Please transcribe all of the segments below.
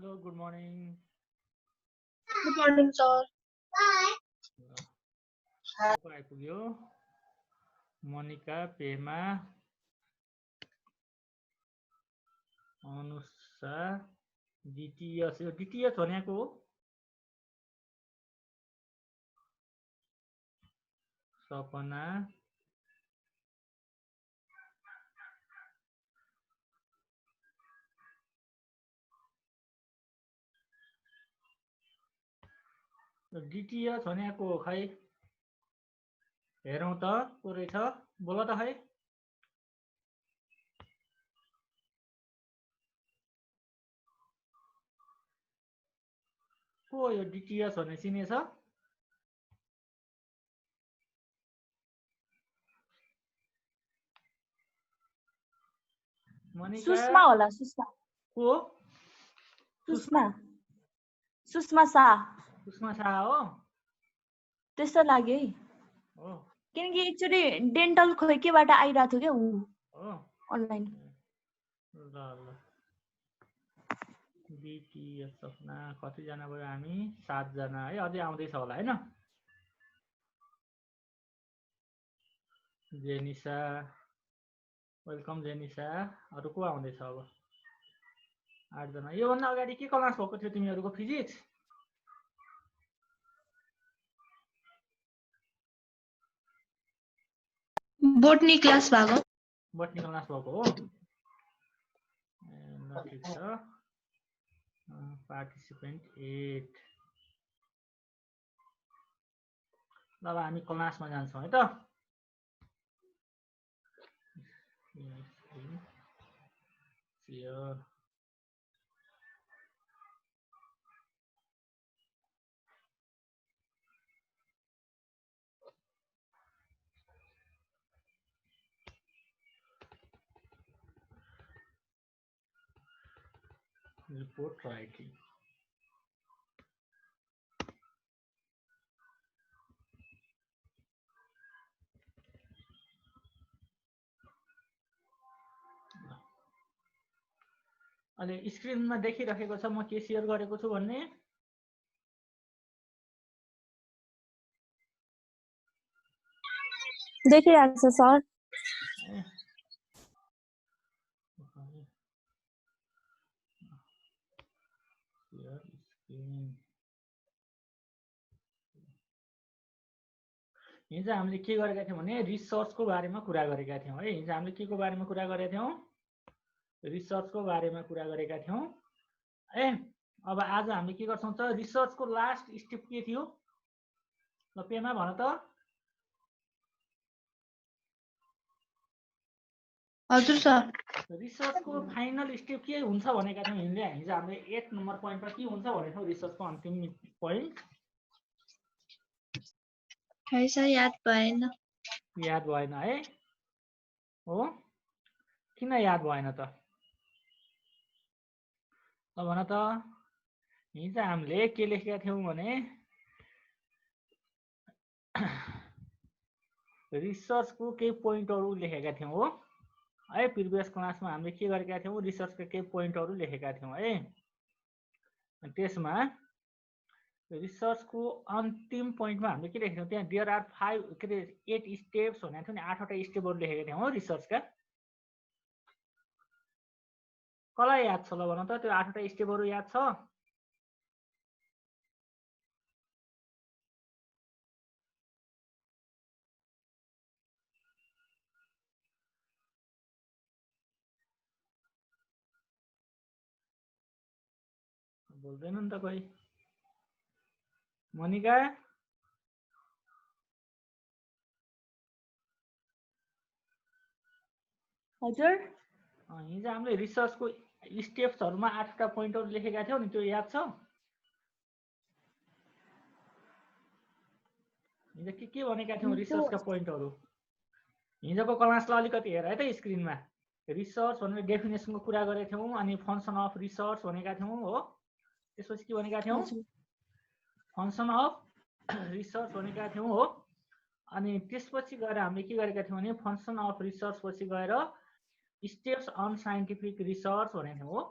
Hello, good morning. Good morning, sir. को आइपुग्यो मनिका, पेमा, अनुषा, डिटिएस। यो डिटिएस भनेको हो सपना, डिटिएस भनेको खै हेरौँ त को रहेछ, बोल त खै। को यो डिटिएस भन्ने चिनेछ? मनिका सुषमा होला, सुषमा। को? सुषमा। सुषमा शाह। सुषमा शाह हो? त्यस्तो लाग्यो है। हो। किनकि एकचोटि डेन्टल खोइकेबाट आइरहेको थियो क्या ऊ हो अनलाइन। ल ल डिटिएस सपना कतिजना भयो हामी? 7 जना है। अझै आउँदैछ होला हैन? जेनिसा, वेलकम जेनिसा। अरु को आउँदैछ अब? 8 जना। योभन्दा अगाडि के क्लास भएको थियो तिमीहरूको? फिजिक्स? बोटनी क्लास भएको। बोटनी क्लास भएको हो? ल ठिक छ। पार्टिसिपेन्ट 8। ल अब हामी क्लासमा जान्छौँ है त। report writing. अहिले स्क्रिनमा देखिरहेको छ म के शेयर गरेको छु भन्ने? देखिरहेको छ सर। हिजो हामीले के गरेका थियौं भने रिसर्चको बारेमा कुरा गरेका थियौं है। हिजो हामीले के को बारेमा कुरा गरेका थियौं? रिसर्चको बारेमा कुरा गरेका थियौं। अब आज हामीले के गर्छौं त? रिसर्चको लास्ट स्टेप के थियो? ल पेमा भन त। हजुर सर। रिसर्चको फाइनल स्टेप के हुन्छ भनेका थियौं हिजो हामीले 8 नम्बर पोइन्टमा के हुन्छ भनेको रिसर्चको अन्तिम पोइन्ट? खै सर याद भएन। याद भएन है? हो? किन याद भएन त? ल भन त। हिजो हामीले के लेखेका थियौं भने रिसर्चको केही पोइन्टहरु लेखेका थियौं हो है। प्रिभियस क्लासमा हामीले के गरेका थियौं? रिसर्चका केही पोइन्टहरु लेखेका थियौं है। त्यसमा रिसर्चको अन्तिम पोइन्टमा हामीले के लेखेका थियौं? त्यहाँ देयर आर 8 स्टेप्स भनेको थियो नि। 8 वटा स्टेपहरु लेखेका थियौं हो रिसर्चका। कसलाई याद छ ल भन त? त्यो 8 वटा स्टेपहरु याद छ? बोल्दैन नि त कोही। मनिका हजुर। हिजो हामीले रिसर्चको स्टेप्सहरुमा 8 वटा पोइन्टहरु लेखेका थियौं नि, त्यो याद छ? हिजो के भनेका थियौं रिसर्चका पोइन्टहरु? हिजोको क्लासलाई अलिकति हेर है त स्क्रिनमा। रिसर्च भनेर डेफिनेसनको कुरा गरेका थियौं, अनि फंक्सन अफ रिसर्च भनेका थियौं हो। त्यसपछि के भनेका थियौं? फंक्सन अफ रिसर्च भनेका थियौं हो। अनि त्यसपछि गएर हामीले के गरेका थियौं भने फंक्सन अफ रिसर्च पछि गएर स्टेप्स अन साइन्टिफिक रिसर्च भनेको थियौं हो।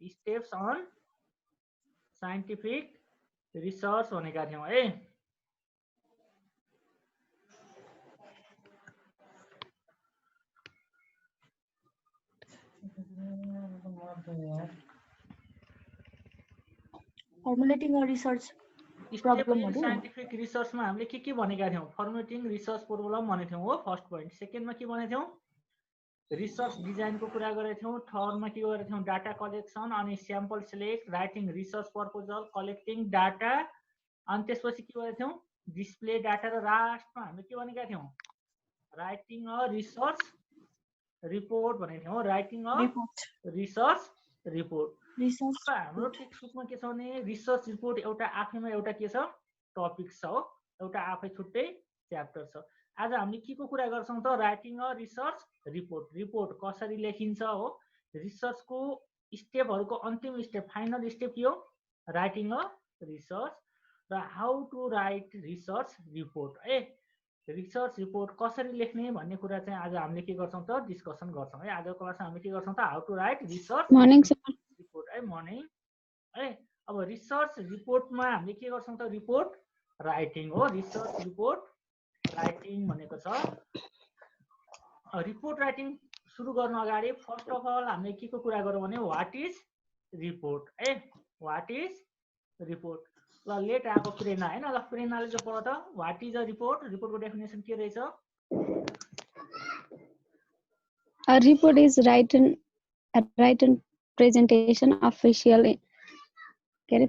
स्टेप्स अन साइन्टिफिक रिसर्च भनेका थियौँ है। फर्मुलेटिङ अ रिसर्च प्रब्लमहरु साइन्टिफिक रिसर्चमा हामीले के भनेका थियौँ? फर्मुलेटिङ रिसर्च प्रब्लम भनेको थियौँ हो फर्स्ट पोइन्ट। सेकेन्डमा के भनेको थियौँ? रिसर्च डिजाइनको कुरा गरेको थियौँ। थर्डमा के गरेको थियौँ? डाटा कलेक्सन अनि sample select, writing research proposal, collecting data, अनि त्यसपछि के गरेको थियौँ? डिस्प्ले डाटा, र लास्टमा हामीले के भनेका थियौँ? राइटिङ अ रिसर्च रिपोर्ट भनेको थियौँ। Writing a research report. हाम्रो टेक्स्टबुकमा के छ भने रिसर्च रिपोर्ट एउटा आफैमा एउटा के छ? टपिक छ हो, एउटा आफै छुट्टै च्याप्टर छ। आज हामीले के को कुरा गर्छौँ त? Writing a research report. Report कसरी लेखिन्छ हो, रिसर्चको स्टेपहरूको अन्तिम स्टेप, फाइनल स्टेप के हो? राइटिङ अ रिसर्च, र how to write research report है। रिसर्च रिपोर्ट कसरी लेख्ने भन्ने कुरा चाहिँ आज हामीले के गर्छौँ त? डिस्कसन गर्छौँ है। आजको क्लासमा हामीले के गर्छौँ त? How to write research report है, मर्निङ है। अब रिसर्च रिपोर्टमा हामीले के गर्छौँ त? रिपोर्ट राइटिङ हो। रिसर्च रिपोर्ट राइटिङ भनेको छ। रिपोर्ट राइटिङ सुरु गर्नु अगाडि फर्स्ट अफ अल हामीले के को कुरा गरौँ भने वाट इज रिपोर्ट है। What is report. ल लेट आएको प्रेरणा हैन। ल प्रेरणाले चाहिँ पढ त, वाट इज अ रिपोर्ट। रिपोर्टको डेफिनेसन के रहेछ? A report is written presentation of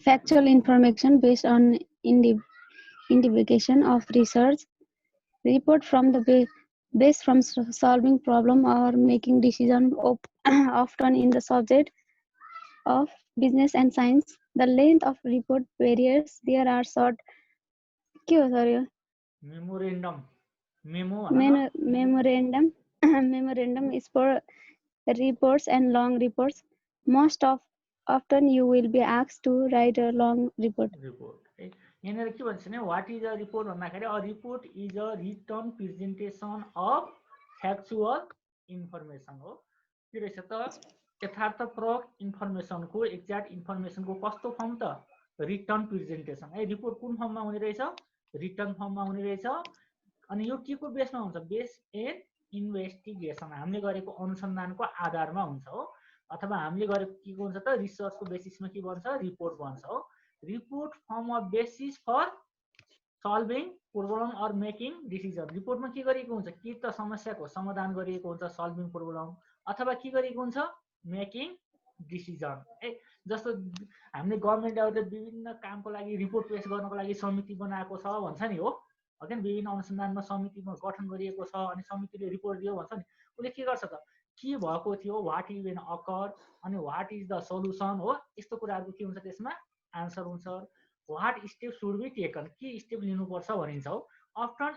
factual information based on investigation of research. Report from the based from solving problem or making decision often in the subject of business and science. The length of report varies. There are short memorandum. Memorandum is for reports and long reports. Often you will be asked to write a long report. यहाँनिर के भन्छ भने what is a report भन्दाखेरि a report is a return presentation of factual information हो। के रहेछ त? यथार्थपरक इन्फर्मेसनको, exact इन्फर्मेसनको कस्तो फर्म त? रिटन प्रेजेन्टेसन है। रिपोर्ट कुन फर्ममा हुने रहेछ? रिटन फर्ममा हुने रहेछ। अनि यो के को बेसमा हुन्छ? बेस एन्ड इन्भेस्टिगेसन, हामीले गरेको अनुसन्धानको आधारमा हुन्छ हो, अथवा हामीले गरेको के हुन्छ त? रिसर्चको बेसिसमा के बन्छ? रिपोर्ट बन्छ हो। Report form a basis for solving problem or making decision. रिपोर्टमा के गरिएको हुन्छ? कि त समस्याको समाधान गरिएको हुन्छ, सल्भिङ प्रब्लम, अथवा के गरिएको हुन्छ? मेकिङ डिसिजन है। जस्तो हामीले गभर्मेन्ट लेभलले विभिन्न कामको लागि रिपोर्ट पेश गर्नको लागि समिति बनाएको छ भन्छ नि हो, होइन? विभिन्न अनुसन्धानमा समिति गठन गरिएको छ अनि समितिले रिपोर्ट दियो भन्छ नि। उसले के गर्छ त? के भएको थियो, वाट इभन अकर, अनि वाट इज द सल्युसन हो। यस्तो कुराहरू के हुन्छ त्यसमा? आन्सर हुन्छ। What step should be taken, के स्टेप लिनुपर्छ भनिन्छ हो। Often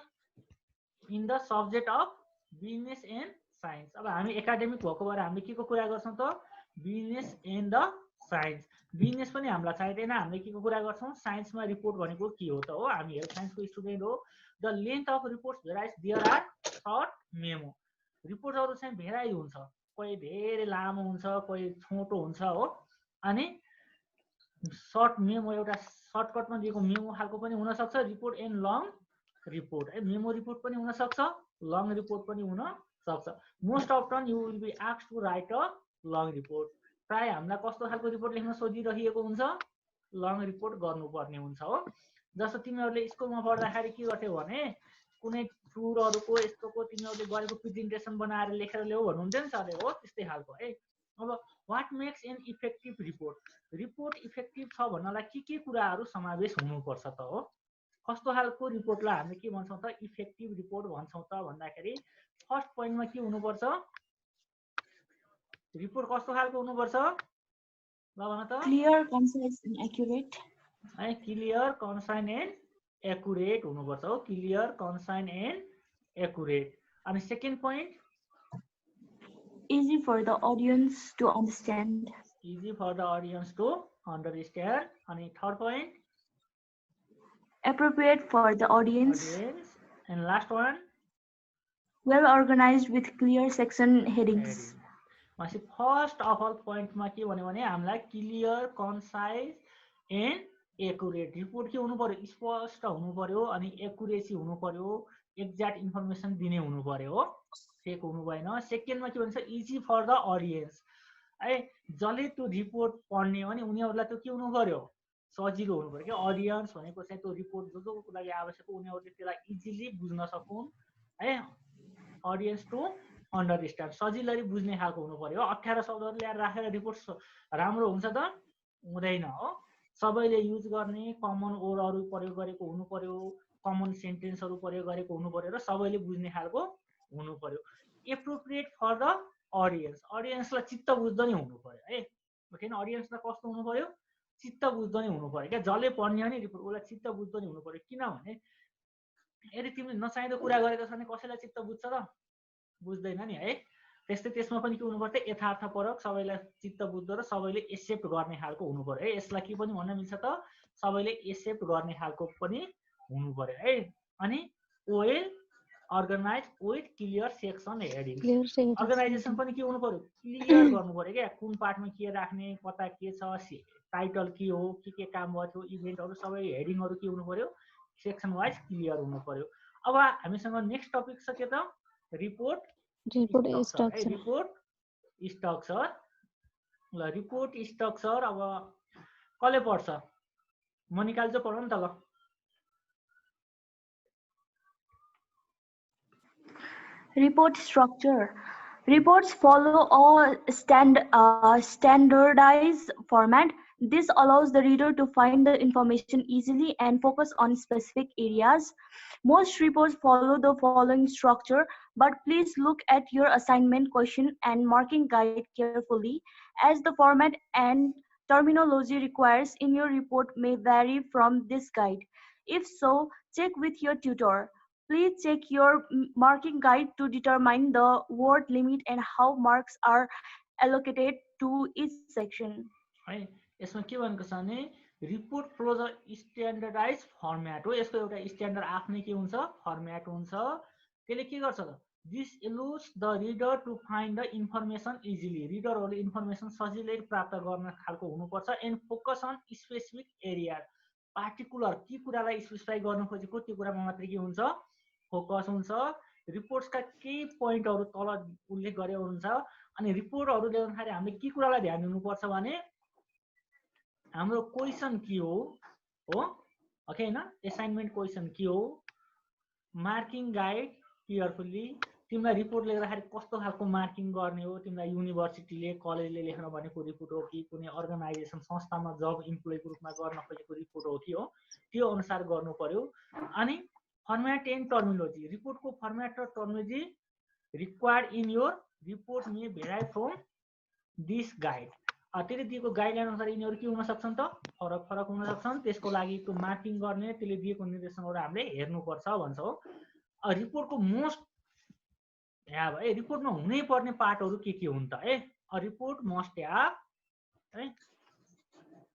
in the subject of business and science. अब हामी एकाडेमिक भएको भएर हामीले के को कुरा गर्छौँ त? Business and the science. Business पनि हामीलाई चाहिँदैन, हामीले के को कुरा गर्छौँ? साइन्समा रिपोर्ट भनेको के हो त हो? हामी हेल्थ साइन्सको स्टुडेन्ट हो। The length of reports varies, there are short memo. रिपोर्टहरू चाहिँ भेराइ हुन्छ, कोही धेरै लामो हुन्छ, कोही छोटो हुन्छ हो। अनि सर्ट मेमो, एउटा सर्टकटमा दिएको मेमो खालको पनि हुनसक्छ। रिपोर्ट एन्ड लङ रिपोर्ट है। मेमो रिपोर्ट पनि हुनसक्छ, लङ रिपोर्ट पनि हुनसक्छ। Most often you will be asked to write a long report. प्राय हामीलाई कस्तो खालको रिपोर्ट लेख्न सोधिरहेको हुन्छ? लङ रिपोर्ट गर्नुपर्ने हुन्छ हो। जस्तो तिमीहरूले स्कुलमा पढ्दाखेरि के गर्थ्यौ भने कुनै टुरहरूको यस्तोको तिमीहरूले गरेको प्रेजेन्टेसन बनाएर लेखेर ल्याऊ भन्नुहुन्थ्यो नि सरले हो, त्यस्तै खालको है। अब what makes an effective report. Report effective छ भन्नलाई के कुराहरू समावेश हुनुपर्छ त हो? कस्तो खालको रिपोर्टलाई हामीले के भन्छौँ त? इफेक्टिभ रिपोर्ट भन्छौँ त भन्दाखेरि फर्स्ट पोइन्टमा के हुनुपर्छ? रिपोर्ट कस्तो खालको हुनुपर्छ? ल भन त। क्लियर, कन्साइज एन्ड एक्युरेट है। क्लियर, कन्साइज एन्ड एक्युरेट हुनुपर्छ हो। Clear, concise and accurate. अनि second point easy for the audience to understand. Easy for the audience to understand. And third point, appropriate for the audience. And last one, well organized with clear section headings. first of all point मा के भन्यो भने हामीलाई clear, concise and accurate. Report के हुनु पर्यो, स्पष्ट हुनु पर्यो अनि एकुरेसी हुनु पर्यो, एक्ज्याक्ट इन्फर्मेसन दिने हुनु पर्यो हो, फेक हुनु भएन। सेकेन्डमा के भन्छ इजी फर द अडियन्स है, जसले त्यो रिपोर्ट पढ्ने हो नि उनीहरूलाई त्यो के हुनु पर्यो, सजिलो हुनु पर्यो क्या। अडियन्स भनेको चाहिँ त्यो रिपोर्ट जो लागि आवश्यक हो उनीहरूले त्यसलाई इजिली बुझ्न सकुन् है, अडियन्स टु अन्डरस्ट्यान्ड, सजिलै बुझ्ने खालको हुनु पर्यो। 18 शब्दहरू ल्याएर राखेर रिपोर्ट राम्रो हुन्छ त हुँदैन हो, सबैले युज गर्ने कमन वर्डहरू प्रयोग गरेको हुनु पर्यो, कमन सेन्टेन्सहरू प्रयोग गरेको हुनु पर्यो र सबैले बुझ्ने खालको हुनु पर्यो। एप्रोप्रिएट फर द अडियन्स, अडियन्सलाई चित्त बुझ्दो नै हुनु पर्यो है, किन अडियन्सलाई कस्तो हुनु पर्यो, चित्त बुझ्दो नै हुनु पर्यो क्या। जसले पढ्ने हो नि रिपोर्ट उसलाई चित्त बुझ्दो नै हुनु पर्यो। किनभने यदि तिमीले नचाहिँदो कुरा गरेको छ भने कसैलाई चित्त बुझ्छ त, बुझ्दैन नि है। त्यस्तै त्यसमा पनि के हुनुपर्छ, यथार्थपरक, सबैलाई चित्त बुझ्दो र सबैले एक्सेप्ट गर्ने खालको हुनु पर्यो है। यसलाई के पनि भन्न मिल्छ त, सबैले एक्सेप्ट गर्ने खालको पनि हुनु पर्यो है। अनि well organize with clear section heading, organization पनि के हुनु पर्यो, क्लियर गर्नु पर्यो क्या, कुन पार्टमा के राख्ने, कता के छ, टाइटल के हो, के काम भएको थियो, इभेन्टहरू सबै हेडिङहरू के हुनु पर्यो, सेक्सन वाइज क्लियर हुनु पर्यो। अब हामीसँग नेक्स्ट टपिक छ के त, रिपोर्ट स्ट्रक्चर। रिपोर्ट स्ट्रक्चर ल, रिपोर्ट स्ट्रक्चर अब कसले पढ्छ, म निकाल्छु, पढ्नु नि त ल। Report structure. Reports follow a standardized format. This allows the reader to find the information easily and focus on specific areas. Most reports follow the following structure, but please look at your assignment question and marking guide carefully, as the format and terminology requires in your report may vary from this guide. If so, check with your tutor. Please check your marking guide to determine the word limit and how marks are allocated to each section. है यसमा के भनेको छ भने report flows a standardise format हो, यसको एउटा standard आफ्नै के हुन्छ, फर्म्याट हुन्छ। त्यसले के गर्छ त, this allows the reader to find the information easily, रिडरहरूले इन्फर्मेसन सजिलै प्राप्त गर्न खालको हुनुपर्छ। And focus on specific area, particular के कुरालाई स्पेसिफाई गर्न खोजेको त्यो कुरामा मात्रै के हुन्छ, फोकस हुन्छ। रिपोर्ट्सका केही पोइन्टहरू तल उल्लेख गरेको हुन्छ। अनि रिपोर्टहरू ल्याउँदाखेरि हामीले के कुरालाई ध्यान दिनुपर्छ भने हाम्रो क्वेसन के हो ओके हैन, असाइनमेन्ट क्वेसन के हो, मार्किङ गाइड केयरफुल्ली, तिमीलाई रिपोर्ट लेख्दाखेरि कस्तो खालको मार्किङ गर्ने हो, तिमीलाई युनिभर्सिटीले कलेजले लेख्न भनेको रिपोर्ट हो कि कुनै अर्गनाइजेसन संस्थामा जब इम्प्लोइको रूपमा गर्न खोजेको रिपोर्ट हो कि हो, त्यो अनुसार गर्नु पर्यो। अनि फर्म्याट एन्ड टर्मिनोलोजी, रिपोर्टको फर्म्याट र terminology required in your report may भेराइ from this guide, त्यसले दिएको गाइडलाइन अनुसार यिनीहरू के हुन सक्छन् त, फरक फरक हुन सक्छन्। त्यसको लागि त्यो मार्किङ गर्ने त्यसले दिएको निर्देशनहरू हामीले हेर्नुपर्छ भन्छ हो। रिपोर्टको मोस्ट ह्याभ है, रिपोर्टमा हुनै पर्ने पार्टहरू के हुन् त है, रिपोर्ट मस्ट ह्याभ है,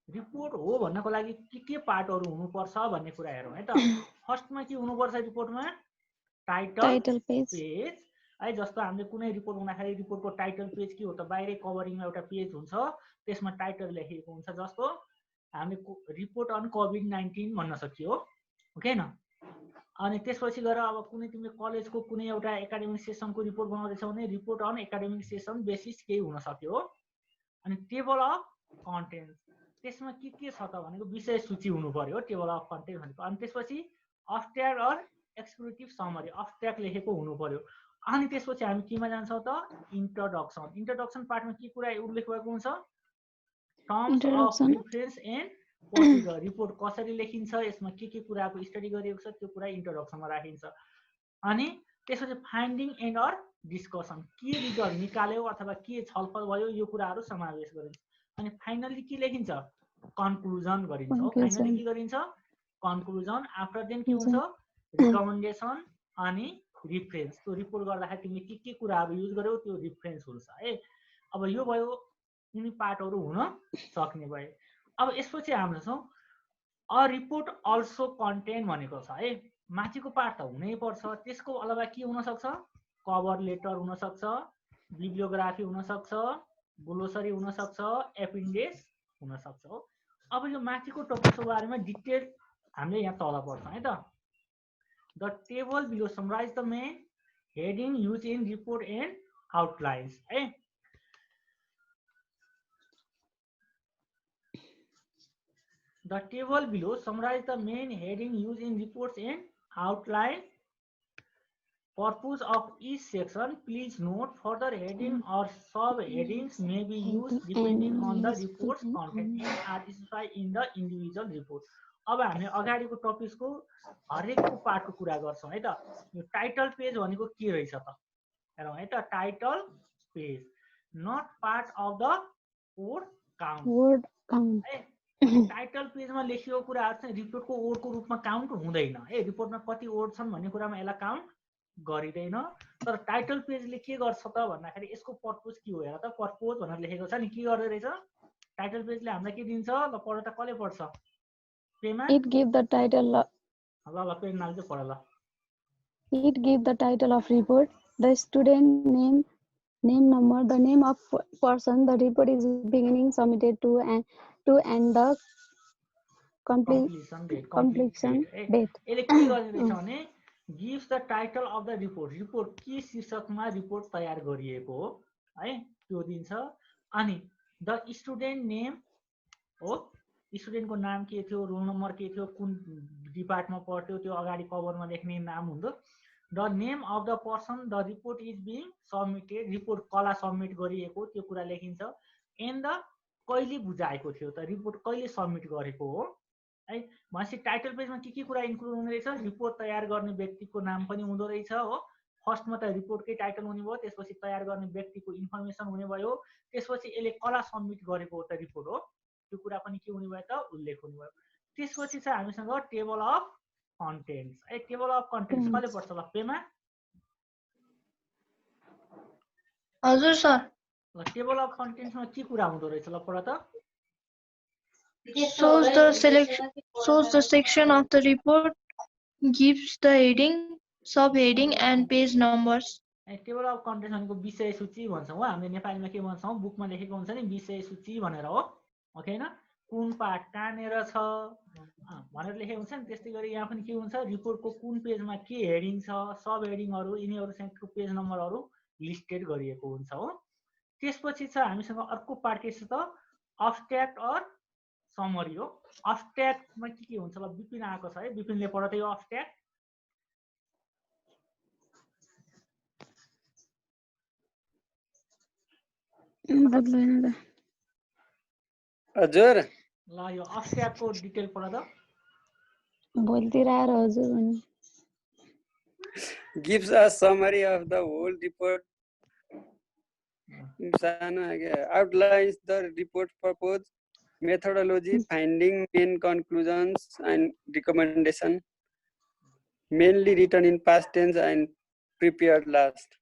रिपोर्ट हो भन्नको लागि के पार्टहरू हुनुपर्छ भन्ने कुरा हेरौँ है त। फर्स्टमा के हुनुपर्छ रिपोर्टमा, टाइटल पेज है, जस्तो हामीले कुनै रिपोर्ट बनाउँदाखेरि रिपोर्टको टाइटल पेज के हो त, बाहिरै कभरिङमा एउटा पेज हुन्छ त्यसमा टाइटल लेखिएको हुन्छ, जस्तो हामीले रिपोर्ट अन कोभिड-19 भन्न सकियो हो हैन। अनि त्यसपछि गएर अब कुनै तिमीले कलेजको कुनै एउटा एकाडेमिक सेसनको रिपोर्ट बनाउँदैछौ भने report on academic session basis केही हुन सक्यो। अनि टेबल अफ कन्टेन्ट, त्यसमा के छ त भनेको विषय सूची हुनु पर्यो टेबल अफ कन्टेन्ट भनेको। अनि त्यसपछि अब्स्ट्र्याक्ट अर एक्सक्लुसिभ समरी, अब्स्ट्र्याक्ट लेखेको हुनु पर्यो। अनि त्यसपछि हामी केमा जान्छौँ त, इन्ट्रोडक्सन। इन्ट्रोडक्सन पार्टमा के कुरा उल्लेख भएको हुन्छ, terms of reference and procedure, report कसरी लेखिन्छ, यसमा के कुराको स्टडी गरिएको छ त्यो कुरा इन्ट्रोडक्सनमा राखिन्छ। अनि त्यसपछि फाइन्डिङ एन्ड अर डिस्कसन, के रिजल्ट निकाल्यो अथवा के छलफल भयो यो कुराहरू समावेश गरिन्छ। अनि फाइनली के लेखिन्छ, कन्क्लुजन गरिन्छ। फाइनली के गरिन्छ, कन्क्लुजन। आफ्टर देन के हुन्छ, रिकमेन्डेसन अनि रिफरेन्स। त्यो रिपोर्ट गर्दाखेरि तिमीले के कुराहरू युज गर्यौ त्यो रिफरेन्स हुन्छ है। अब यो भयो यिनी पार्टहरू हुन सक्ने भयो। अब यसपछि हाम्रो छ अ रिपोर्ट अल्सो कन्टेन्ट भनेको छ है, माथिको पार्ट त हुनै पर्छ, त्यसको अलावा के हुन सक्छ, कभर लेटर हुन सक्छ, बिब्लियोग्राफी हुन सक्छ, ग्लोसरी हुन सक्छ, एपेन्डिक्स हुन सक्छ हो। अब यो माथिको टपिकको बारेमा डिटेल हामीले यहाँ तल पढ्छौँ है त। The table below summarise the main heading use in report and outlines है। The table below summarize the main heading used in reports and outline purpose of each section. Please note further heading or sub-headings may be used depending on the report's content and are specified in the individual report. अब हामी अगाडिको टपिकको हरेकको पार्टको कुरा गर्छौँ है त। यो title page भनेको के रहेछ त हेरौँ है त। Title page not part of the word count है। टाइटल पेजमा लेखिएको कुराहरू चाहिँ रिपोर्टको वर्डको रूपमा काउन्ट हुँदैन है। रिपोर्टमा कति वर्ड छन् भन्ने कुरामा यसलाई काउन्ट गरिँदैन। तर टाइटल पेजले के गर्छ त भन्दाखेरि यसको पर्पोज के हो हेर त। पर्पोज भनेर लेखेको छ नि, के गर्दै रहेछ टाइटल पेजले हामीलाई के दिन्छ ल पढ त। कसले पढ्छ पेमा? It give the title. ल पेनमा चाहिँ पढ ल। It give the title of report, the student name, number, the name of person the report is beginning submitted to and the completion date. यसले के गर्दैछ भने gives the title of the report, report के शीर्षकमा report तयार गरिएको हो है त्यो दिन्छ। अनि द स्टुडेन्ट नेम हो, स्टुडेन्टको नाम के थियो, रोल नम्बर के थियो, कुन डिपार्टमा पढ्थ्यो त्यो अगाडि कभरमा लेख्ने नाम हुँदो। The name of the person the report is being submitted, report कसलाई सबमिट गरिएको त्यो कुरा लेखिन्छ। एन्ड द कहिले बुझाएको थियो त, रिपोर्ट कहिले सबमिट गरेको हो है। भनेपछि टाइटल पेजमा के कुरा इन्क्लुड हुने रहेछ, रिपोर्ट तयार गर्ने व्यक्तिको नाम पनि हुँदो रहेछ हो। फर्स्टमा त रिपोर्टकै टाइटल हुने भयो, त्यसपछि तयार गर्ने व्यक्तिको इन्फर्मेसन हुने भयो, त्यसपछि यसले कसलाई सबमिट गरेको हो त रिपोर्ट हो त्यो कुरा पनि के हुने भयो त उल्लेख हुने भयो। त्यसपछि चाहिँ हामीसँग टेबल अफ कन्टेन्ट्स है। टेबल अफ कन्टेन्ट्स कसले पढ्छ ल पेमा? हजुर सर। ल टेबल अफ कन्टेन्ट्समा के कुरा हुँदो रहेछ ल पढ त। shows the section of the report, gives the heading, subheading and page numbers. Table of contents भनेको विषय सूची भन्छौँ हो हामीले नेपालीमा। के भन्छौँ बुकमा लेखेको हुन्छ नि विषय सूची भनेर हो ओके हैन। कुन पार्ट कहाँनेर छ भनेर लेखेको हुन्छ नि। त्यस्तै गरी यहाँ पनि के हुन्छ रिपोर्टको कुन पेजमा के हेडिङ छ, सब हेडिङहरू यिनीहरू चाहिँ पेज नम्बरहरू लिस्टेड गरिएको हुन्छ हो। त्यसपछि चाहिँ हामीसँग अर्को पार्ट के छ त अब्स्ट्र्याक्ट अर समरी हो। अब्स्ट्र्याक्टमा के हुन्छ ल विपिन आएको छ है, विपिनले पढ त यो अब्स्ट्र्याक्ट। हजुर ल यो अब्स्ट्र्याक्टको डिटेल पढ त। बोल्दिरहेर हजुर भन्नु। gives a summary of the whole report, outlines the report purpose, methodology, finding, main conclusions and recommendation, mainly written in past tense and prepared last.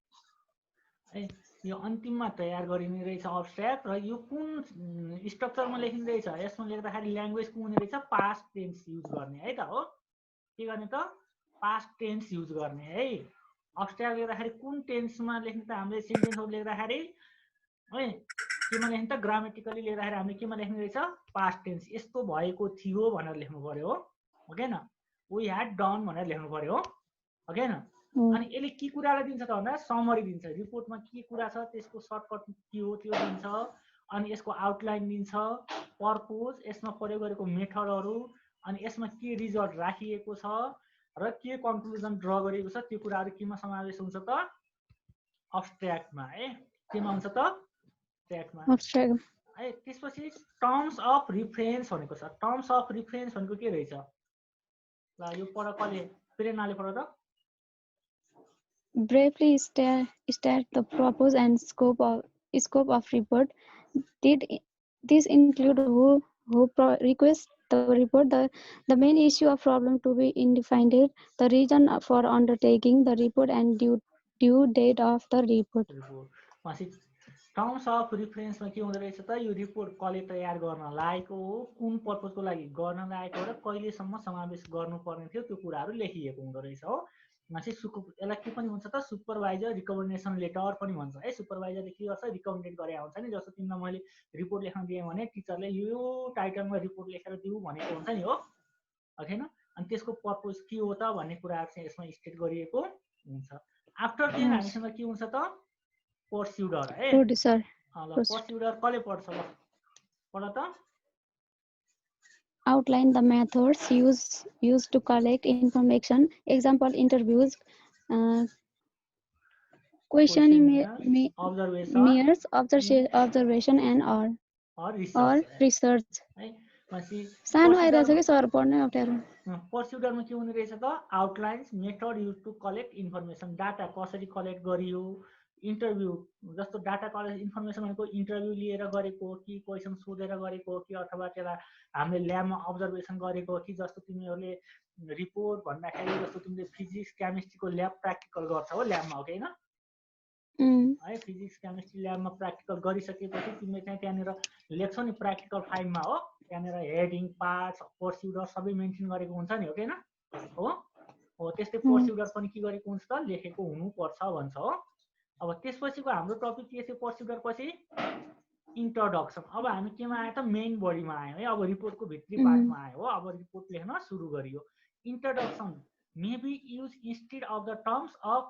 यो अन्तिममा तयार गरिने रहेछ अब्स्ट्र्याक्ट। र यो कुन स्ट्रक्चरमा लेखिने रहेछ यसमा लेख्दाखेरि ल्याङ्ग्वेज कुन हुने रहेछ पास्ट टेन्स युज गर्ने है त हो। के गर्ने त पास्ट टेन्स युज गर्ने है। अब्स्ट्र्याक्ट लेख्दाखेरि कुन टेन्समा लेख्ने त हामीले सेन्टेन्सहरु लेख्दाखेरि है केमा लेख्ने त ग्रामेटिकली लेख्दाखेरि हामीले केमा लेख्ने रहेछ पास्ट टेन्स। यस्तो भएको थियो भनेर लेख्नु पर्यो हो ओके न। वी ह्याड डन भनेर लेख्नु पर्यो हो ओके न। अनि यसले के कुरालाई दिन्छ त भन्दा समरी दिन्छ। रिपोर्टमा के कुरा छ त्यसको सर्टकट के हो त्यो दिन्छ। अनि यसको आउटलाइन दिन्छ, पर्पोज, यसमा प्रयोग गरेको मेथडहरू, अनि यसमा के रिजल्ट राखिएको छ र के कन्क्लुजन ड्र गरिएको छ त्यो कुराहरू केमा समावेश हुन्छ त अब्स्ट्र्याक्टमा है। केमा हुन्छ त अब्स्ट्र्याक्टमा है। त्यसपछि टर्म्स अफ रिफरेन्स भनेको छ। टर्म्स अफ रिफरेन्स भनेको के रहेछ ल यो पढ कसले प्रेरणाले पढ त। Briefly state the purpose and scope of report. Did this include who requests the report, the main issue of problem to be defined, the reason for undertaking the report and due date of the report. Terms of रिफरेन्समा के हुँदो रहेछ त यो report कसले तयार गर्न लागेको हो, कुन पर्पजको लागि गर्न लागेको हो र कहिलेसम्म समावेश गर्नुपर्ने थियो त्यो कुराहरू लेखिएको हुँदो रहेछ हो। चाहिँ यसलाई के पनि भन्छ त सुपरभाइजर रिकमेन्डेसन लेटर पनि भन्छ है। सुपरभाइजरले के गर्छ रिकमेन्डेड गरे हुन्छ नि, जस्तो तिमीलाई मैले रिपोर्ट लेख्न दिएँ भने टिचरले यो टाइटलमा रिपोर्ट लेखेर दिऊ भनेको हुन्छ नि हो होइन। अनि त्यसको पर्पज के हो त भन्ने कुराहरू चाहिँ यसमा स्टेट गरिएको हुन्छ। आफ्टर देन हामीसँग के हुन्छ त पर्स्युडर है। ल पर्स्युडर कसले पढ्छ ल पढ त। Outline the methods used to collect information. Example: interviews, questionnaires, observation, and or research. सानो आइरहेछ कि सर पढ्नै अप्ठ्यारो। पर्स्युडरमा के हुने रहेछ त outlines method use to collect information, data कसरी कलेक्ट गरियो। इन्टरभ्यू जस्तो डाटा कलेक्ट इन्फर्मेसन भनेको इन्टरभ्यू लिएर गरेको कि क्वेसन सोधेर गरेको कि अथवा त्यसलाई हामीले ल्याबमा अब्जर्भेसन गरेको कि जस्तो तिमीहरूले रिपोर्ट भन्दाखेरि जस्तो तिमीले फिजिक्स केमिस्ट्रीको ल्याब प्र्याक्टिकल गर्छ हो ल्याबमा हो कि होइन है। फिजिक्स केमिस्ट्री ल्याबमा प्र्याक्टिकल गरिसकेपछि तिमीले चाहिँ त्यहाँनिर लेख्छौ नि प्र्याक्टिकल फाइलमा हो, त्यहाँनिर हेडिङ पार्ट्स पर्स्युडर सबै मेन्सन गरेको हुन्छ नि हो कि होइन हो। त्यस्तै पर्स्युडर पनि के गरेको हुन्छ त लेखेको हुनुपर्छ भन्छ हो। अब त्यसपछिको हाम्रो टपिक के थियो पर्स्युडर पछि इन्ट्रोडक्सन। अब हामी केमा आयो त मेन बडीमा आयो है। अब रिपोर्टको भित्री पार्टमा आयो हो। अब रिपोर्ट लेख्न सुरु गरियो। Introduction may be use instead of the terms of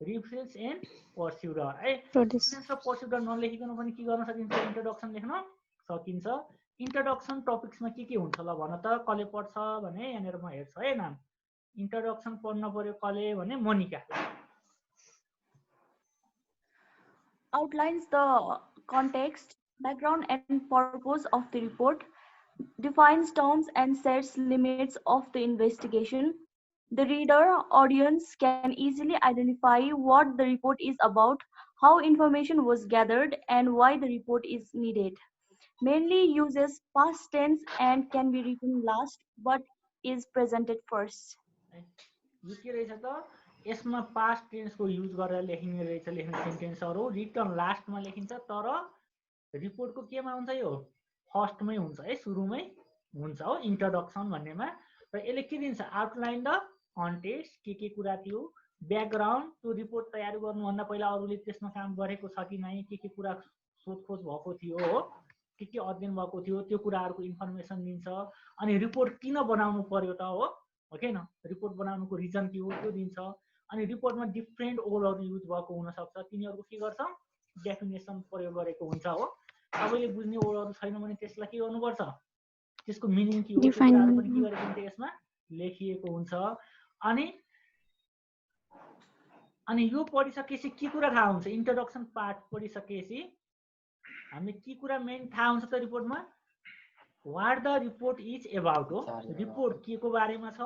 reference and persuader है। रिफरेन्स र पर्स्युडर नलेखिकन पनि के गर्न सकिन्छ इन्ट्रोडक्सन लेख्न सकिन्छ। इन्ट्रोडक्सन टपिक्समा के हुन्छ ल भन त कसले पढ्छ भने यहाँनिर म हेर्छु है नाम। इन्ट्रोडक्सन पढ्न पर्यो कसले भने Monika. Outlines the context, background and purpose of the report, defines terms and sets limits of the investigation. The reader audience can easily identify what the report is about, how information was gathered, and why the report is needed. Mainly uses past tense and can be written last but is presented first. यो के रहेछ त यसमा past टेन्सको use गरेर लेखिने रहेछ। लेख्ने सेन्टेन्सहरू return लास्टमा लेखिन्छ तर रिपोर्टको केमा हुन्छ यो फर्स्टमै हुन्छ है, सुरुमै हुन्छ हो इन्ट्रोडक्सन भन्नेमा। र यसले के दिन्छ आउटलाइन द कन्टेक्स्ट के कुरा थियो, ब्याकग्राउन्ड त्यो रिपोर्ट तयार गर्नुभन्दा पहिला अरूले त्यसमा काम गरेको छ कि नै, के कुरा सोधखोज भएको थियो हो, के अध्ययन भएको थियो त्यो कुराहरूको इन्फर्मेसन दिन्छ। अनि रिपोर्ट किन बनाउनु पर्यो त हो कि होइन, रिपोर्ट बनाउनुको रिजन के हो त्यो दिन्छ। अनि रिपोर्टमा डिफ्रेन्ट वर्डहरू युज भएको हुनसक्छ, तिनीहरूको के गर्छ डेफिनेसन प्रयोग गरेको हुन्छ हो। सबैले बुझ्ने वर्डहरू छैन भने त्यसलाई के गर्नुपर्छ त्यसको मिनिङ के हो त्यो कुराहरू पनि के गरेको हुन्छ यसमा लेखिएको हुन्छ। अनि यो पढिसकेपछि के कुरा थाहा हुन्छ इन्ट्रोडक्सन पार्ट पढिसकेपछि हामीले के कुरा मेन थाहा हुन्छ त रिपोर्टमा what the report is about हो। रिपोर्ट के को बारेमा छ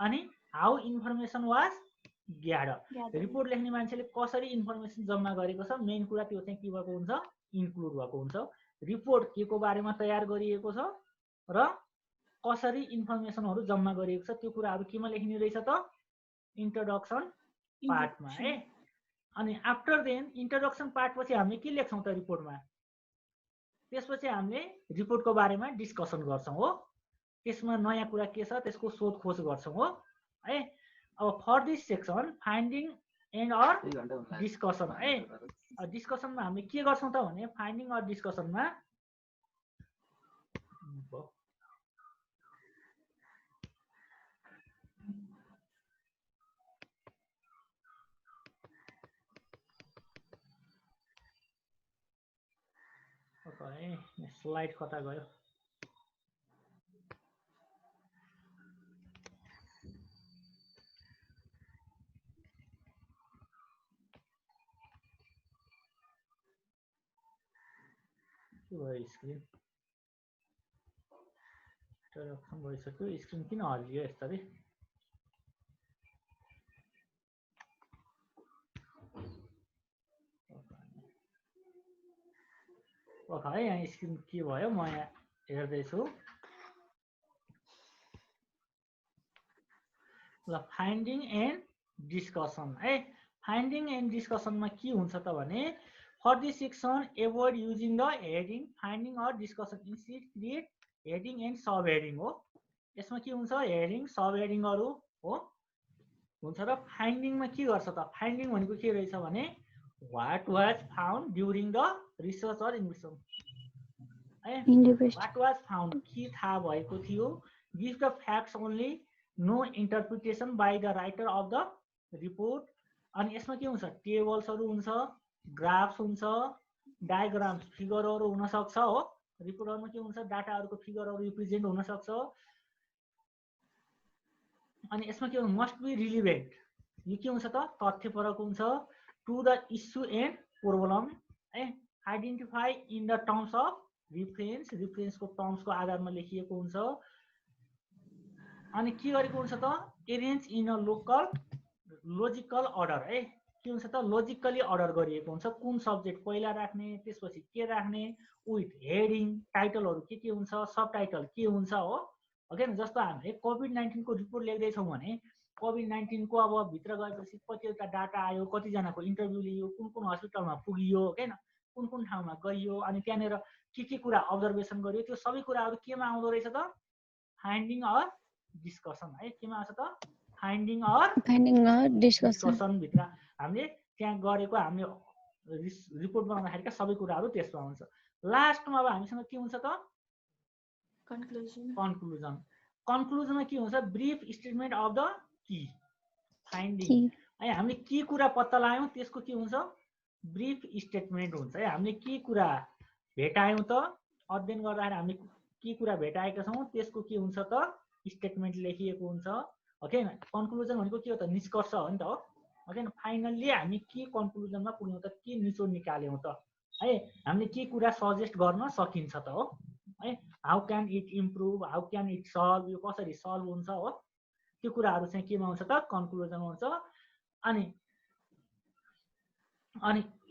अनि हाउ इन्फर्मेसन वाज ग्यादर। रिपोर्ट लेख्ने मान्छेले कसरी इन्फर्मेसन जम्मा गरेको छ मेन कुरा त्यो चाहिँ के भएको हुन्छ इन्क्लुड भएको हुन्छ। रिपोर्ट के को बारेमा तयार गरिएको छ र कसरी इन्फर्मेसनहरू जम्मा गरिएको छ त्यो कुराहरू केमा लेखिने रहेछ त इन्ट्रोडक्सन पार्टमा है। अनि आफ्टर देन इन्ट्रोडक्सन पार्ट पछि हामीले के लेख्छौँ त रिपोर्टमा, त्यसपछि हामीले रिपोर्टको बारेमा डिस्कसन गर्छौँ हो। त्यसमा नयाँ कुरा के छ त्यसको सोधखोज गर्छौँ हो है। अब for this section finding and or discussion है। डिस्कसनमा हामीले के गर्छौँ त भने फाइन्डिङ अर डिस्कसनमा स्लाइड कता गयो स्क्रिन इन्ट्रोडक्सन भइसक्यो स्क्रिन किन हल्लियो यसरी है। यहाँ स्क्रिन के भयो म यहाँ हेर्दैछु ल फाइन्डिङ एन्ड डिस्कसन है। फाइन्डिङ एन्ड डिस्कसनमा के हुन्छ त भने for this section avoid using the heading finding or discussion instead create heading and subheading हो। यसमा के हुन्छ हेडिङ सब हेडिङहरू हो हुन्छ र फाइन्डिङमा के गर्छ त फाइन्डिङ भनेको के रहेछ भने what was found during the research or investigation what was found के थाहा भएको थियो give the facts only no interpretation by the writer of the report अनि यसमा के हुन्छ टेबल्सहरू हुन्छ ग्राफ्स हुन्छ डायग्राम्स फिगरहरू हुनसक्छ हो रिपोर्टहरूमा के हुन्छ डाटाहरूको फिगरहरू रिप्रेजेन्ट हुनसक्छ अनि यसमा के हुन्छ मस्ट बी रिलिभेन्ट यो के हुन्छ त तथ्यपरक हुन्छ to the issue and problem identify in the terms of रिफरेन्सको टर्म्सको आधारमा लेखिएको हुन्छ अनि के गरेको हुन्छ त arrange in a logical order के हुन्छ त लोजिकली अर्डर गरिएको हुन्छ कुन सब्जेक्ट पहिला राख्ने त्यसपछि के राख्ने विथ हेडिङ टाइटलहरू के हुन्छ सब टाइटल के हुन्छ हो ओके जस्तो हामीले कोभिड-19 को रिपोर्ट लेख्दैछौँ भने कोभिड-19 को अब भित्र गएपछि कतिवटा डाटा आयो कतिजनाको इन्टरभ्यू लियो कुन कुन हस्पिटलमा पुगियो हैन कुन कुन ठाउँमा गइयो अनि त्यहाँनिर के कुरा अब्जर्भेसन गरियो त्यो सबै कुराहरू केमा आउँदो रहेछ त फाइन्डिङ अर डिस्कसन केमा आउँछ त फाइन्डिङ अर डिस्कसन भित्र हामीले त्यहाँ गरेको हामीले रिपोर्ट बनाउँदाखेरिका सबै कुराहरू त्यसमा आउँछ लास्टमा अब हामीसँग के हुन्छ त कन्क्लुजनमा के हुन्छ brief statement of the key finding हामीले के कुरा पत्ता लगायौँ त्यसको के हुन्छ ब्रिफ स्टेटमेन्ट हुन्छ हामीले के कुरा भेटायौँ त अध्ययन गर्दाखेरि हामीले के कुरा भेटाएका छौँ त्यसको के हुन्छ त स्टेटमेन्ट लेखिएको हुन्छ ओके कन्क्लुजन भनेको के हो त निष्कर्ष हो नि त हो ओके फाइनल्ली हामी के कन्क्लुजनमा पुग्यौँ त के निचोड निकाल्यौँ त हामीले के कुरा सजेस्ट गर्न सकिन्छ त हो how can it improve how can it solve यो कसरी सल्भ हुन्छ हो त्यो कुराहरू चाहिँ केमा आउँछ त कन्क्लुजनमा हुन्छ अनि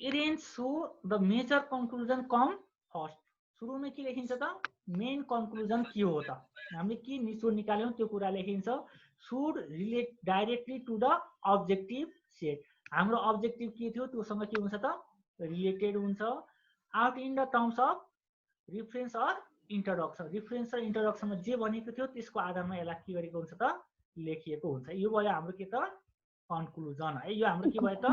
arrange so the major conclusion come first सुरुमै के लेखिन्छ त मेन कन्क्लुजन के हो त हामीले के निचोड निकाल्यौँ त्यो कुरा लेखिन्छ should relate directly to the objective set हाम्रो अब्जेक्टिभ के थियो त्योसँग के हुन्छ त रिलेटेड हुन्छ out in the terms of reference or introduction reference र इन्ट्रोडक्सनमा जे भनेको थियो त्यसको आधारमा यसलाई के गरेको हुन्छ त लेखिएको हुन्छ यो भयो हाम्रो के त कन्क्लुजन यो हाम्रो के भयो त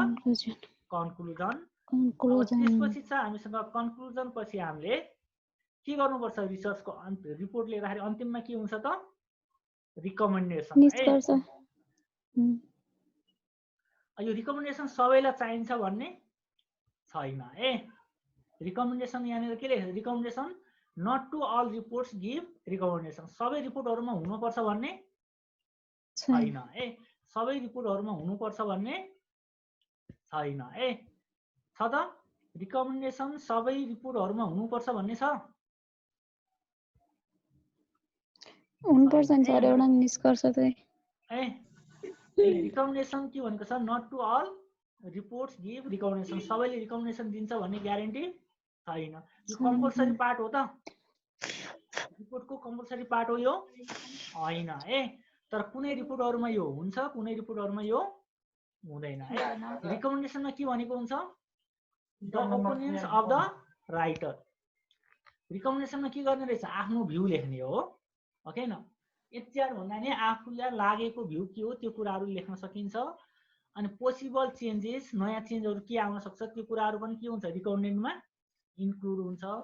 कन्क्लुजन त्यसपछि चाहिँ हामीसँग कन्क्लुजन पछि हामीले के गर्नुपर्छ रिसर्चको रिपोर्ट लेख्दाखेरि अन्तिममा के हुन्छ त रिकमेन्डेसन यो रिकमेन्डेसन सबैलाई चाहिन्छ भन्ने छैन रिकमेन्डेसन यहाँनिर के लेख्छ recommendation not to all reports give recommendation सबै रिपोर्टहरूमा हुनुपर्छ भन्ने छैन सबै रिपोर्टहरूमा हुनुपर्छ भन्ने छैन छ त रिकमेन्डेसन सबै रिपोर्टहरूमा हुनुपर्छ भन्ने छ हुनुपर्छ नि सर एउटा निष्कर्ष चाहिँ रिकमेन्डेसन के भनेको छ not to all reports give recommendation सबैले रिकमेन्डेसन दिन्छ भन्ने ग्यारेन्टी छैन यो कम्पलसरी पार्ट हो त रिपोर्टको कम्पलसरी पार्ट हो यो होइन तर कुनै रिपोर्टहरूमा यो हुन्छ कुनै रिपोर्टहरूमा यो हुँदैन रिकमेन्डेसनमा के भनेको हुन्छ the opinions of the writer रिकमेन्डेसनमा के गर्ने रहेछ आफ्नो भ्यू लेख्ने हो ओके न एचआर भन्दा नि आफूलाई लागेको भ्यू के हो त्यो कुराहरू लेख्न सकिन्छ अनि पोसिबल चेन्जेस नयाँ चेन्जहरू के आउन सक्छ त्यो कुराहरू पनि के हुन्छ रिकमेन्डेन्टमा इन्क्लुड हुन्छ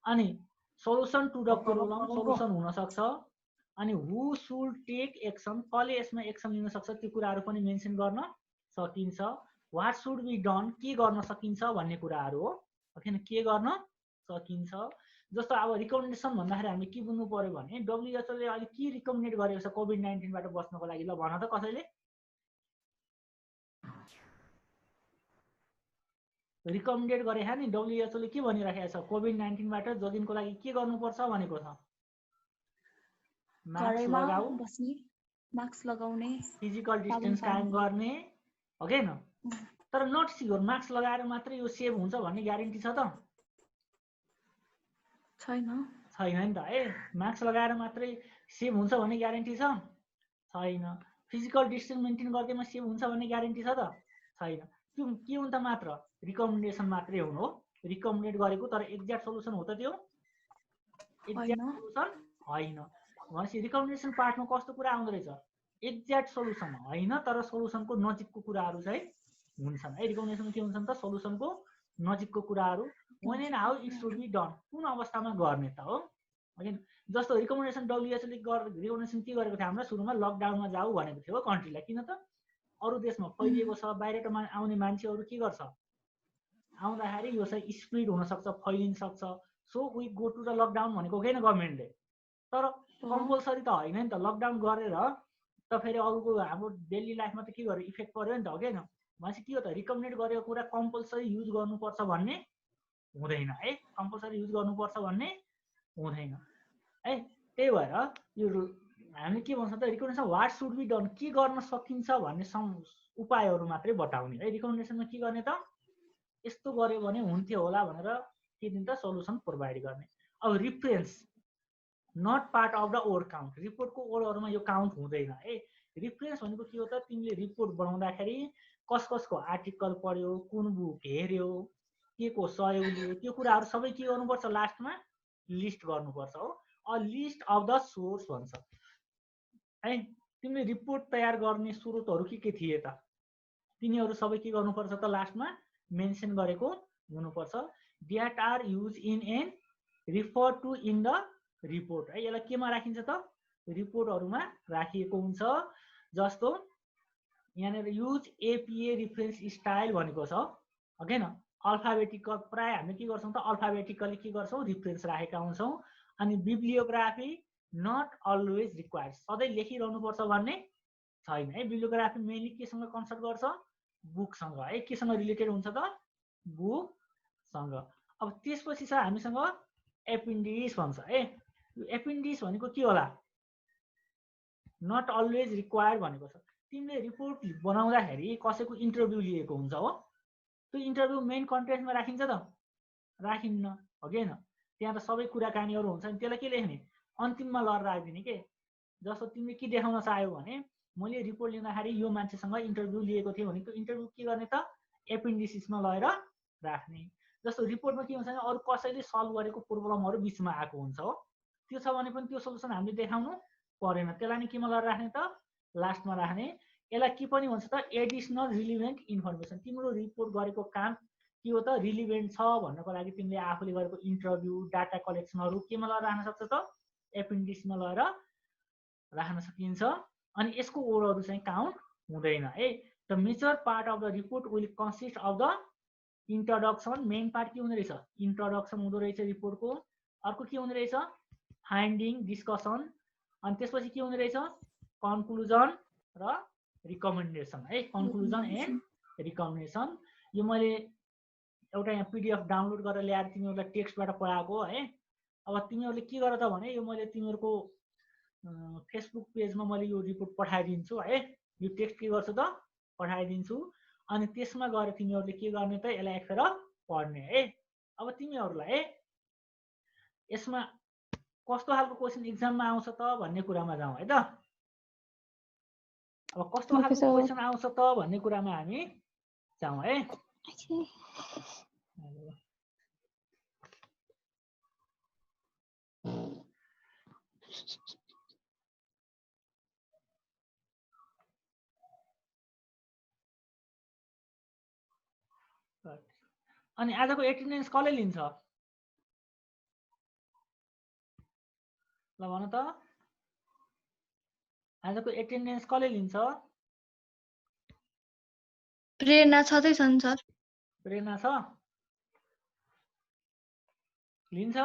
अनि solution to the problem solution हुन सक्छ अनि हु सुड टेक एक्सन कसले यसमा एक्सन लिन सक्छ त्यो कुराहरू पनि मेन्सन गर्न सकिन्छ वाट सुड बी डन के गर्न सकिन्छ भन्ने कुराहरू हो ओके के गर्न सकिन्छ जस्तो अब रिकमेन्डेसन भन्दाखेरि हामीले के बुझ्नु पर्यो भने डब्ल्युएचओले अहिले के रिकमेन्डेड गरेको छ कोभिड-19 बाट बच्नको लागि ल भन त कसैले रिकमेन्डेड गरे नि डब्ल्युएचओले के भनिराखेको छ कोभिड-19 बाट जोगिनको लागि के गर्नुपर्छ भनेको छ मास्क लगाउने फिजिकल डिस्टेन्स कायम गर्ने ओके न तर नट सियोर मास्क लगाएर मात्रै यो सेभ हुन्छ भन्ने ग्यारेन्टी छ त छैन नि त मास्क लगाएर मात्रै सेभ हुन्छ भन्ने ग्यारेन्टी छ छैन फिजिकल डिस्टेन्स मेन्टेन गर्दैमा सेभ हुन्छ भन्ने ग्यारेन्टी छ त छैन त्यो के हुन्छ मात्र रिकमेन्डेसन मात्रै हुनु हो रिकमेन्डेड गरेको तर एक्ज्याक्ट सोलुसन हो त त्यो एक्ज्याक्ट सोलुसन होइन भनेपछि रिकमेन्डेसन पार्टमा कस्तो कुरा आउँदो रहेछ एक्ज्याक्ट सोलुसन होइन तर सोलुसनको नजिकको कुराहरू चाहिँ हुन्छन् है। रिकमेन्डेसन के हुन्छन् त सोलुसनको नजिकको कुराहरू when and how it should be done कुन अवस्थामा गर्ने त हो होइन। जस्तो रिकमेन्डेसन डब्ल्युएचओले रिकमेन्डेसन के गरेको थियो हाम्रो सुरुमा लकडाउनमा जाऊ भनेको थियो कन्ट्रीलाई। किन त अरू देशमा फैलिएको छ बाहिरबाट आउने मान्छेहरू के गर्छ आउँदाखेरि यो चाहिँ स्प्रिड हुनसक्छ फैलिन सक्छ so we go to the lockdown भनेको होइन गभर्मेन्टले। तर कम्पलसरी त होइन नि त लकडाउन गरेर त फेरि अरूको हाम्रो डेली लाइफमा त के गर्यो इफेक्ट पर्यो नि त हो कि होइन। भनेपछि के हो त रिकमेन्ड गरेको कुरा कम्पलसरी युज गर्नुपर्छ भन्ने हुँदैन है। कम्पलसरी युज गर्नुपर्छ भन्ने हुँदैन है। त्यही भएर यो हामीले के भन्छ त recommendation what should be done के गर्न सकिन्छ भन्ने उपायहरू मात्रै बताउने है। रिकमेन्डेसनमा के गर्ने त यस्तो गर्यो भने हुन्थ्यो होला भनेर के दिन्छ त सोलुसन प्रोभाइड गर्ने। अब reference not part of the word count रिपोर्टको ओडहरूमा यो काउन्ट हुँदैन है। रिफरेन्स भनेको के हो त तिमीले रिपोर्ट बनाउँदाखेरि कसको आर्टिकल पढ्यो कुन बुक हेऱ्यो के को सहयोग लियो त्यो कुराहरू सबै के गर्नुपर्छ लास्टमा लिस्ट गर्नुपर्छ हो। A list of the source भन्छ है। तिमीले रिपोर्ट तयार गर्ने स्रोतहरू के थिए त तिनीहरू सबै के गर्नुपर्छ त लास्टमा मेन्सन गरेको हुनुपर्छ। That are use in an refer to in the report है। यसलाई केमा राखिन्छ त रिपोर्टहरूमा राखिएको हुन्छ। जस्तो यहाँनिर युज एपिए रिफरेन्स स्टाइल भनेको छ होइन। अल्फाबेटिकल प्राय हामीले के गर्छौँ त अल्फाबेटिकली के गर्छौँ रिफरेन्स राखेका हुन्छौँ। अनि बिब्लियोग्राफी नट अलवेज रिक्वायर्ड सधैँ लेखिरहनुपर्छ भन्ने छैन है। बिब्लियोग्राफी मेनली केसँग कन्सल्ट गर्छ बुकसँग है। केसँग रिलेटेड हुन्छ त बुकसँग। अब त्यसपछि छ हामीसँग एपेन्डिक्स भन्छ है। यो एपेन्डिक्स भनेको के होला नट अलवेज रिक्वायर्ड भनेको छ। तिमीले रिपोर्ट बनाउँदाखेरि कसैको इन्टरभ्यू लिएको हुन्छ हो त्यो इन्टरभ्यू मेन कन्टेन्टमा राखिन्छ त राखिन्न हो कि होइन। त्यहाँ त सबै कुराकानीहरू हुन्छ नि त्यसलाई के लेख्ने अन्तिममा लएर राखिदिने के। जस्तो तिमीले के देखाउन चाह्यौ भने मैले रिपोर्ट लिँदाखेरि यो मान्छेसँग इन्टरभ्यू लिएको थिएँ भने त्यो इन्टरभ्यू के गर्ने त एपेन्डिसिसमा लगेर राख्ने। जस्तो रिपोर्टमा के हुन्छ भने अरू कसैले सल्भ गरेको प्रब्लमहरू बिचमा आएको हुन्छ हो त्यो छ भने पनि त्यो सोलुसन हामीले देखाउनु परेन। त्यसलाई नि केमा लगेर राख्ने त लास्टमा राख्ने। यसलाई के पनि भन्छ त एडिसनल रिलिभेन्ट इन्फर्मेसन। तिम्रो रिपोर्ट गरेको काम के हो त रिलिभेन्ट छ भन्नको लागि तिमीले आफूले गरेको इन्टरभ्यू डाटा कलेक्सनहरू केमा लगेर राख्न सक्छ त एपेन्डिक्समा लगेर राख्न सकिन्छ। अनि यसको ओडहरू चाहिँ काउन्ट हुँदैन है। The major part of the report will consist of the introduction main part के हुँदो रहेछ इन्ट्रोडक्सन हुँदो रहेछ रिपोर्टको। अर्को के हुँदो रहेछ फाइन्डिङ डिस्कसन। अनि त्यसपछि के हुँदो रहेछ कन्क्लुजन र रिकमेन्डेसन है। कन्क्लुजन एन्ड रिकमेन्डेसन यो मैले एउटा यहाँ पिडिएफ डाउनलोड गरेर ल्याएर तिमीहरूलाई टेक्स्टबाट पढाएको है। अब तिमीहरूले के गर त भने यो मैले तिमीहरूको फेसबुक पेजमा मैले यो रिपोर्ट पठाइदिन्छु है। यो टेक्स्ट के गर्छु त पठाइदिन्छु अनि त्यसमा गएर तिमीहरूले के गर्ने त यसलाई एकखेर पढ्ने है। अब तिमीहरूलाई यसमा कस्तो खालको क्वेसन एक्जाममा आउँछ त भन्ने कुरामा जाउँ है त। अब कस्तो खालको क्वेसन आउँछ त भन्ने कुरामा हामी जाउँ है। अनि आजको एटेन्डेन्स कसले लिन्छ ल भन त आजको एटेन्डेन्स कसले लिन्छ प्रेरणा छँदैछ नि सर। प्रेरणा छ लिन्छ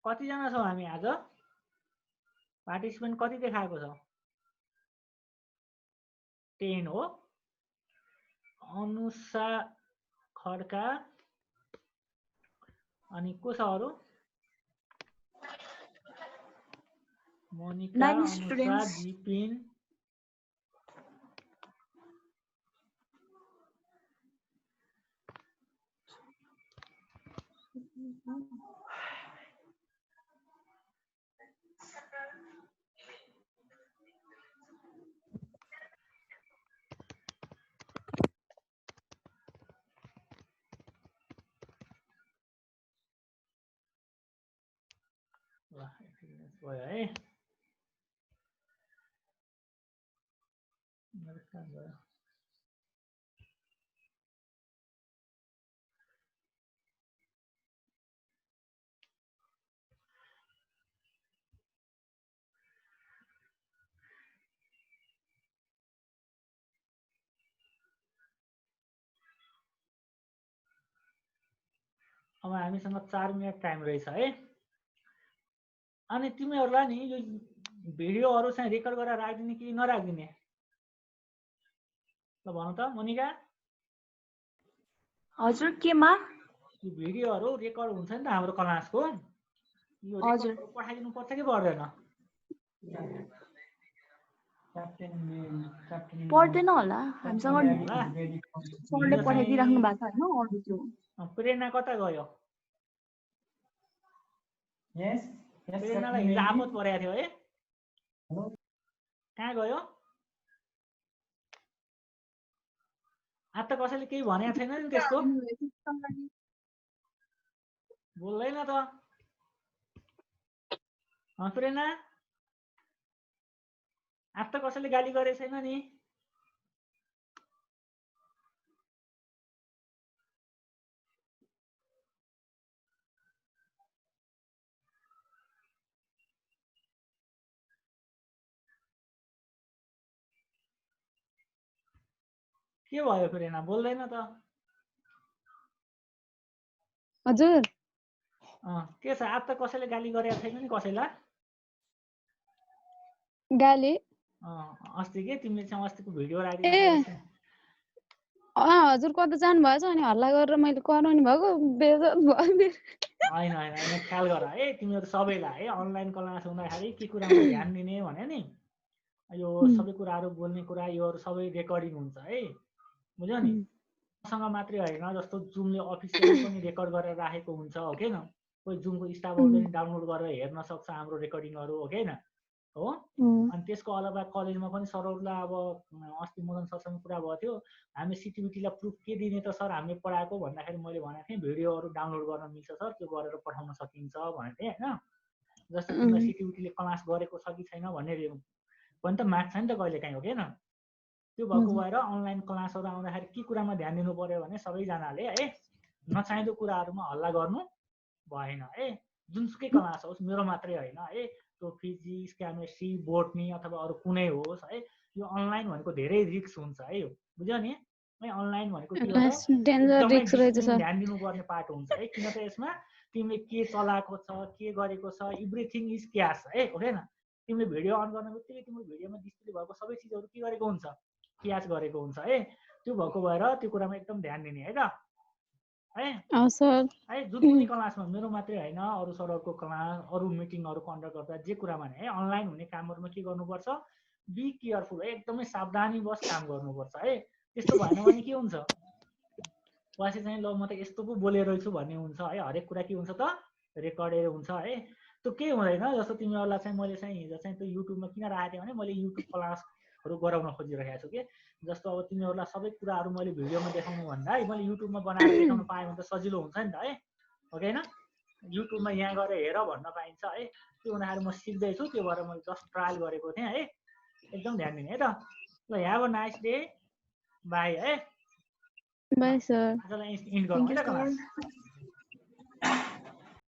कतिजना छौँ हामी आज पार्टिसिपेन्ट कति देखाएको छ 10 हो। अनुषा खड्का अनि को छ अरू मोनिका अनुषा दिपिन ल 18 minutes भयो है मेरो काम भयो अब हामीसँग 4 मिनेट टाइम रहेछ है अनि तिमीहरूलाई नि यो भिडियोहरु चाहिँ रेकर्ड गरेर राख्दिने कि नराख्दिने ल भन त मोनिका हजुर केमा यो भिडियोहरु रेकर्ड हुन्छ नि त हाम्रो क्लासको यो रेकर्ड पठाइदिनु पर्छ कि पर्दैन पर्दैन होला हामीसँग सरले पठाइदिइराख्नु भएको छ हैन अरु त्यो प्रेरणा कता गयो प्रेरणालाई हिजो आपत परेको थियो है कहाँ गयो आज त कसैले केही भनेको छैन नि त्यसको बोल्दैन त प्रेरणा आज त कसैले गाली गरेको छैन नि के भयो प्रेरणा बोल्दैन त हजुर के छ आज त कसैले गाली गरेको छैन नि कसैलाई गाली अस्ति के तिमीले चाहिँ अस्तिको भिडियो राखिदिनु हजुर कता जानु भएछ अनि हल्ला गरेर मैले कराउनु भएको बेइज्जत भयो हैन ख्याल गर है तिमीहरु सबैलाई है अनलाइन क्लास हुँदाखेरि के कुरामा ध्यान दिने भने नि यो सबै कुराहरु बोल्ने कुरा योहरु सबै रेकर्डिङ हुन्छ है बुझ्यौ नि सँग मात्रै हैन जस्तो जुमले अफिसियली पनि रेकर्ड गरेर राखेको हुन्छ हो के न कोही जुमको स्टाफहरु पनि डाउनलोड गरेर हेर्न सक्छ हाम्रो रेकर्डिङहरु हो के न हो अनि त्यसको अलावा कलेजमा पनि सरहरुलाई अब अस्ति मदन सरसँग कुरा भयो थियो हामी सिटिभिटीलाई प्रुफ के दिने त सर हामीले पढाएको भन्दाखेरि मैले भनेको थिएँ भिडियोहरु डाउनलोड गर्न मिल्छ सर त्यो गरेर पठाउन सकिन्छ भनेको थिएँ हैन जस्तो तिमीलाई सिटिभिटीले क्लास गरेको छ कि छैन भन्ने पनि त माग्छ नि त कहिले काहीँ हो के न त्यो भएको भएर अनलाइन क्लासहरु आउँदाखेरि के कुरामा ध्यान दिनु पर्यो भने सबैजनाले है नचाहिँदो कुराहरुमा हल्ला गर्नु भएन है जुनसुकै क्लास होस् मेरो मात्रै हैन है त्यो फिजिक्स केमिस्ट्री बोटनी अथवा अरु कुनै होस् है यो अनलाइन भनेको धेरै रिस्क हुन्छ है बुझ्यौ नि है अनलाइन भनेको के हो डेन्जर रिस्क रहेछ सर ध्यान दिनुपर्ने पार्ट हुन्छ है किन त यसमा तिमीले के चलाएको छ के गरेको छ एभ्रीथिङ इज क्याश है हो हैन तिमीले भिडियो अन गर्नबित्तिकै तिम्रो भिडियोमा डिस्प्ले भएको सबै चीजहरु के गरेको हुन्छ क्याच गरेको हुन्छ है त्यो भएको भएर त्यो कुरामा एकदम ध्यान दिने है त है है जुन पनि क्लासमा मेरो मात्रै हैन अरु सरहरुको क्लास अरु मिटिङहरु कन्डक्ट गर्दा जे कुरामा नि है अनलाइन हुने कामहरुमा के गर्नुपर्छ बी केयरफुल है एकदमै सावधानीवश काम गर्नुपर्छ है त्यस्तो भएन भने के हुन्छ वासी चाहिँ ल म त यस्तो पो बोलेरहेछु भन्ने हुन्छ है हरेक कुरा के हुन्छ त रेकर्डेड हुन्छ है त्यो के हुँदैन जस्तो तिमीहरुलाई चाहिँ मैले चाहिँ हिजो चाहिँ त्यो युट्युबमा किन राखेको थिएँ भने मैले युट्युब क्लासहरु गराउन खोजिरहेको छु के जस्तो अब तिमीहरुलाई सबै कुराहरु मैले भिडियोमा देखाउनु भन्दा मैले युट्युबमा बनाएर देखाउन पाए भने त सजिलो हुन्छ नि त है हो हैन युट्युबमा यहाँ गएर हेर भन्न पाइन्छ है त्यो हुँदाखेरि म सिक्दै छु त्यो भएर मैले जस्ट ट्रायल गरेको थिएँ है एकदम ध्यान दिने है त ल have a nice day by है बाई सर आजलाई इन्ड गरौँ है त क्लास